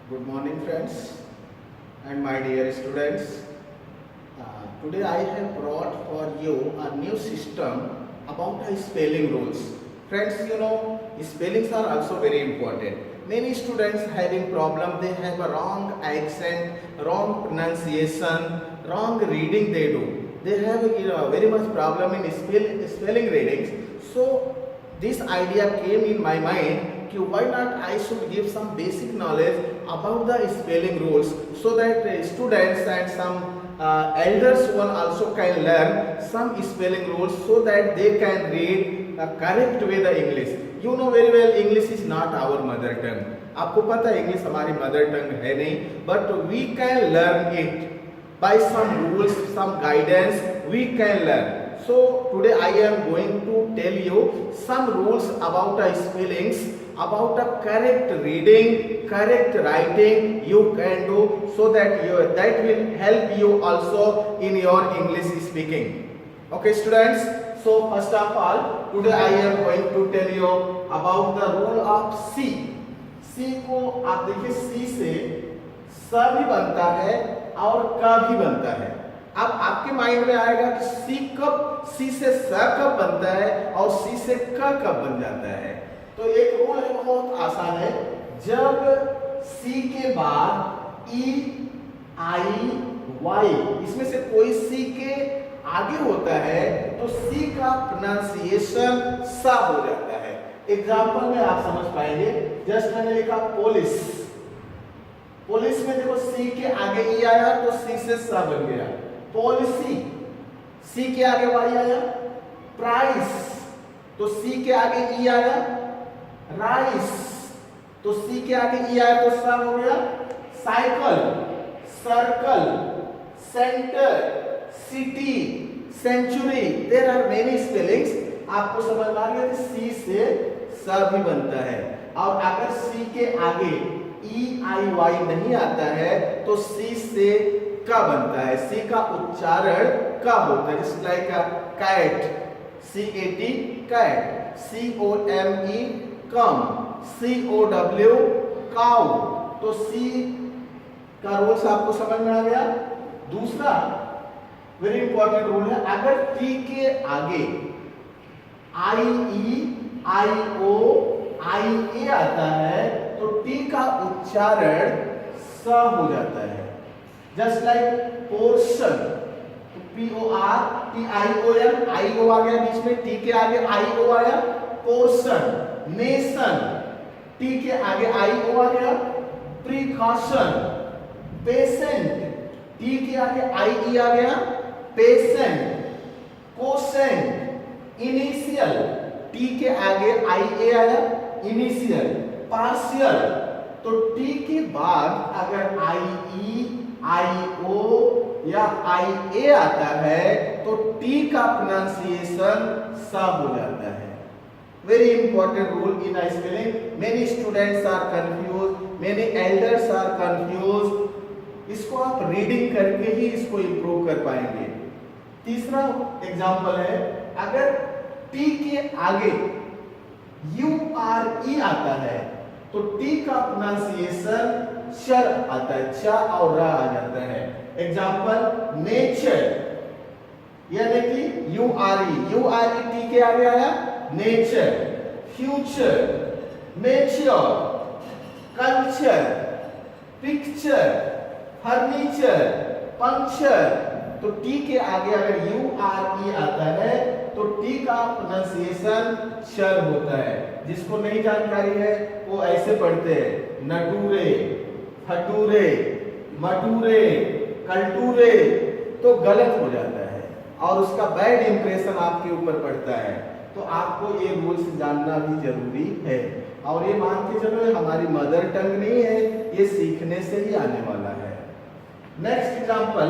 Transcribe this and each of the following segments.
Good morning, friends, and my dear students. Today I have brought for you a new system about the spelling rules. Friends, spellings are also very important. Many students having problem, they have a wrong accent, wrong pronunciation, wrong reading they do. They have very much problem in spelling readings. So this idea came in my mind कि why not I should give some basic knowledge about the spelling rules so that students and some elders one also can learn some spelling rules so that they can read correct way the English. You know very well English is not our mother tongue. आपको पता है English हमारी mother tongue है नहीं, but we can learn it by some rules, some guidance we can learn. So today I am going to tell you some rules about the spellings, about the correct reading, correct writing you can do so that that will help you also in your English speaking. Okay students, so first of all today I am going to tell you about the rule of C. C को आप देखिए C से स भी बनता है और क भी बनता है. अब आपके माइंड में आएगा कि सी से स कब बनता है और सी से क कब बन जाता है. तो एक रूल है बहुत आसान है. जब सी के बाद ई आई वाई इसमें से कोई सी के आगे होता है तो सी का प्रोनाउंसिएशन सा हो जाता है. एग्जांपल में आप समझ पाएंगे. जस्ट मैंने लिखा पुलिस. पुलिस में देखो सी के आगे ई आया तो सी से सा बन गया. पॉलिसी, सी के आगे वाई आया. प्राइस, तो सी के आगे ई आया. राइस, तो सी के आगे ई आया तो सा हो गया. Cycle, circle, centre, city, century, there are many spellings. आपको समझ में आ गया कि सी से स भी बनता है. और अगर सी के आगे ई आई वाई नहीं आता है तो सी से का बनता है. सी का उच्चारण का होता है. Just like cat, C A T cat, C O M E come, C O W cow. तो सी का रूल्स आपको समझ में आ गया. दूसरा वेरी इंपॉर्टेंट रूल है, अगर टी के आगे आई ई आई ओ आई ए आता है तो टी का उच्चारण स हो जाता है. Just like portion, P O R T I O N, I O आ गया बीच में, टी के आगे आई ओ आया. पोर्शन. नेशन, टी के आगे आई ओ आ गया. प्रिकॉशन. पेशेंट, टी के आगे आई ई आ गया. पेशेंट. कोसेंट. इनिशियल, टी के आगे आई ए आया. इनिशियल. पार्शियल, तो टी के बाद अगर आई ई आई ओ या आई ए आता है तो टी का प्रोनाउंसिएशन सा हो जाता है. Very important rule in spelling. Many students are confuse, many elders are confuse. इसको आप रीडिंग करके ही इसको इंप्रूव कर पाएंगे. तीसरा एग्जांपल है, अगर टी के आगे यू आर ई आता है तो टी का प्रोनाउंसिएशन चर आता है. च और र आ जाता है. एग्जांपल नेचर, यानी कि यू आर ई टी के आगे आया. Nature. Future, mature, culture, picture, furniture, puncture. तो टी के आगे अगर यू आर ई आता है तो टी का प्रोनाउंसिएशन चर होता है. जिसको नहीं जानकारी है वो ऐसे पढ़ते हैं, नटूरे, फटूरे, मटूरे, कल्टूरे. तो गलत हो जाता है और उसका बैड इंप्रेशन आपके ऊपर पड़ता है. तो आपको ये रूल्स जानना भी जरूरी है. और ये मान के चलो हमारी मदर टंग नहीं है, ये सीखने से ही आने वाला है. Next example,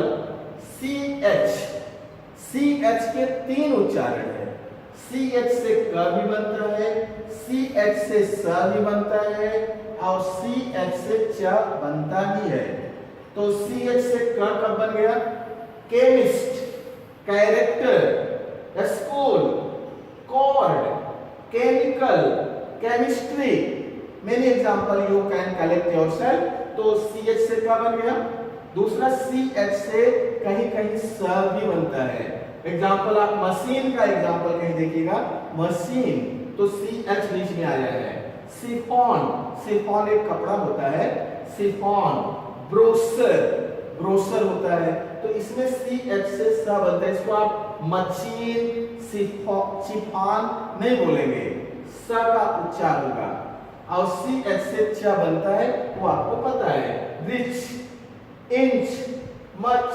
C H. C H के तीन उच्चारण है. सी एच से क भी बनता है, सी एच से स भी बनता है और सी एच से च बनता ही है. तो सी एच से क कब बन गया? Chemist, character, school, chord, chemical, chemistry, many example you can collect yourself. तो CH से क्या बन गया? दूसरा CH से कहीं कहीं स भी बनता है। एग्जाम्पल आप मशीन का एग्जाम्पल कहीं देखिएगा, मशीन, तो CH बीच में आया है। सिफॉन, सिफॉन एक कपड़ा होता है, सिफॉन। ब्रोशर, ब्रोशर होता है, तो इसमें CH से स बनता है। इसको आप मशीन, शिफॉन नहीं बोलेंगे, स का उच्चार होगा। और CH से च बनता है, वो आपको पता है। रिच, इंच, मच,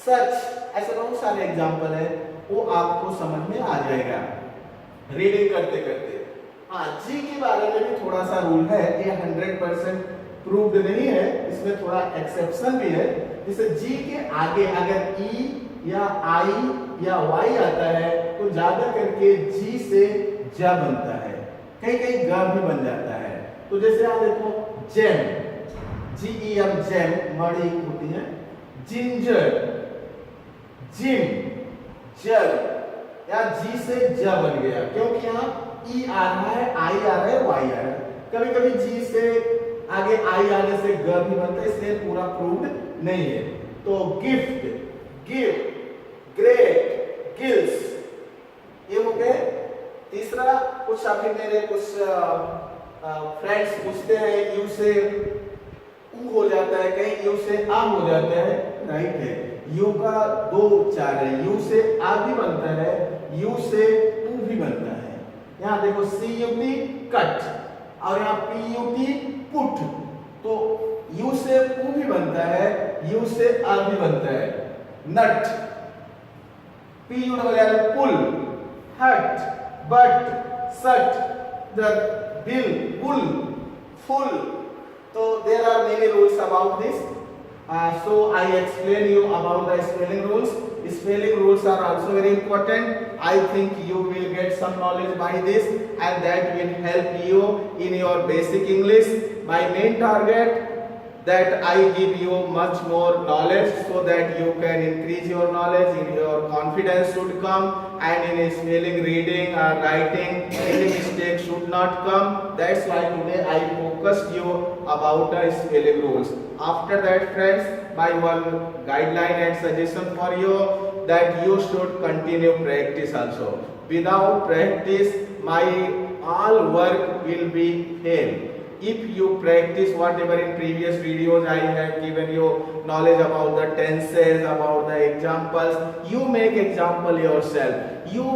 सच, ऐसे बहुत सारे एग्जाम्पल है, वो आपको समझ में आ जाएगा रीडिंग करते करते। हाँ, जी के बारे में भी थोड़ा सा रूल है, ये 100% प्रूव्ड नहीं है, इसमें थोड़ा एक्सेप्शन भी है। जैसे जी के आगे अगर ई या आई या वाई आता है तो ज्यादा करके जी से ज बनता है, कहीं कहीं ग भी बन जाता है। तो जैसे आप देखो जेम, GEM, जेम मड़ी होती है। जिंजर, जिम, जर, या जी से ज बन गया, क्योंकि यहाँ ई आ रहा है, आई आ रहा है, वाई आ रहा है। कभी कभी जी से आगे आई आने से ग भी बनता है, इसलिए पूरा प्रूव्ड नहीं है। तो गिफ्ट, गिव, ग्रेट, गिल्स, ये हो गए। तीसरा, कुछ अभी मेरे कुछ फ्रेंड्स पूछते हैं यू से ऊ हो जाता है, कहीं यू से आ हो जाता है, राइट है। यू का दो उच्चार है, यू से आ भी बनता है, यू से ऊ भी बनता है। यहाँ देखो CUT कट, और यहाँ PUT पुट, तो यू से ऊ भी बनता है, यू से आ भी बनता है। नट, PUL पुल, हट, बट, सट, the, bill, bull, full. So there are many rules about this. So I explain you about the spelling rules. Spelling rules are also very important. I think you will get some knowledge by this, and that will help you in your basic English. My main target that I give you much more knowledge so that you can increase your knowledge, in your confidence should come, and in spelling, reading or writing any mistake should not come. That's why today I focused you about the spelling rules. After that, friends, my one guideline and suggestion for you that you should continue practice also. Without practice, my all work will be fail. If you practice whatever in previous videos I have given you knowledge about the tenses, about the examples, you make example yourself. You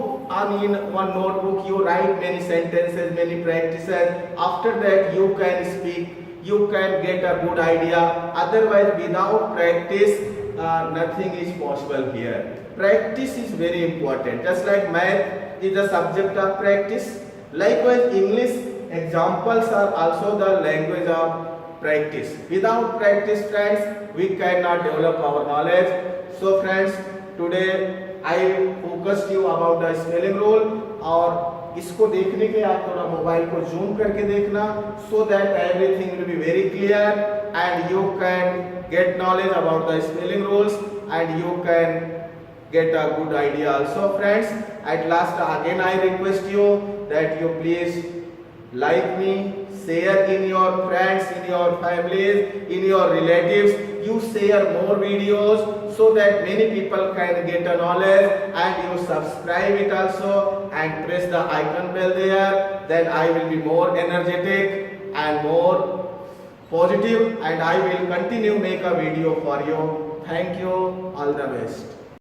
in one notebook you write many sentences, many practices. After that you can speak, you can get a good idea. Otherwise, without practice, nothing is possible here. Practice is very important. Just like math is the subject of practice, likewise English examples are also the language of practice. Without practice, friends, we cannot develop our knowledge. So friends, today I focused you about the spelling rule, और इसको देखने के आप थोड़ा mobile को zoom करके देखना, so that everything will be very clear and you can get knowledge about the spelling rules and you can get a good idea also. Friends, at last again I request you that you please like me, share in your friends, in your families, in your relatives. You share more videos so that many people can get a knowledge, and you subscribe it also and press the icon bell there. Then I will be more energetic and more positive, and I will continue make a video for you. Thank you. All the best.